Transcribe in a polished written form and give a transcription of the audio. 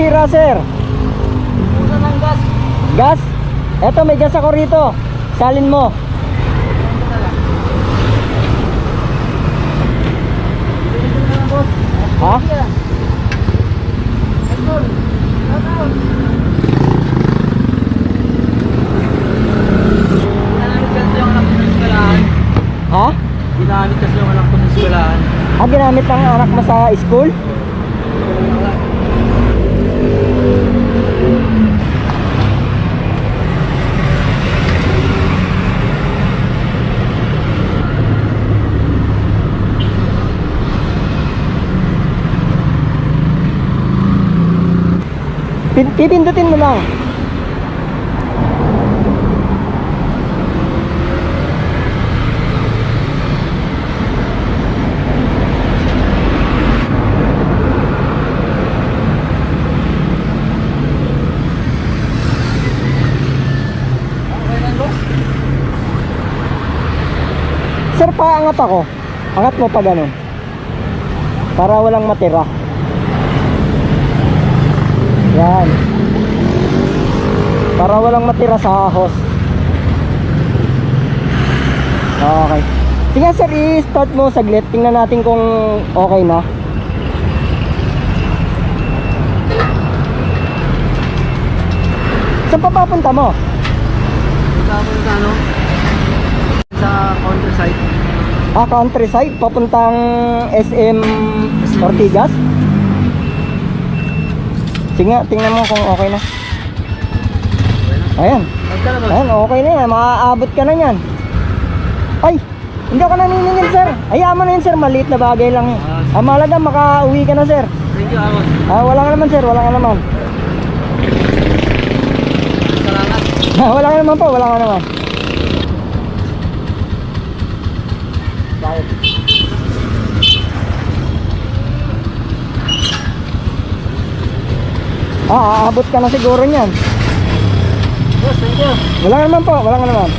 sira, sir? Pusa ng gas. Gas? Eto, may gas ako rito. Salin mo. Ha? Ha? Ginamit kasi yung anak ko sa eskwelahan. Ah, ginamit ng anak mo sa school? Pipindutin mo lang. Sir, paangat ako. Angat mo pa ganun. Para walang matira. Yan. Para walang matira sa ahos. Okay. Sige sir, i-start mo saglit. Tingnan natin kung okay na. Saan pa papunta mo? Punta ako sa ano? Sa countryside. Ah, countryside? Papuntang SM Ortigas? Sige nga, tingnan mo kung okay na. Ayan. Ayan, okay na yan. Makaaabot ka na yan. Ay, hindi ako naniningil sir. Hayaan mo na yun sir, maliit na bagay lang. Mahalaga, makauwi ka na sir. Thank you, Amos. Wala nga naman sir, wala nga naman. Salamat. Wala nga naman po, wala nga naman. Bakit? Aabot ka na siguro niyan. Yes, thank you. Wala nga naman po, wala nga naman.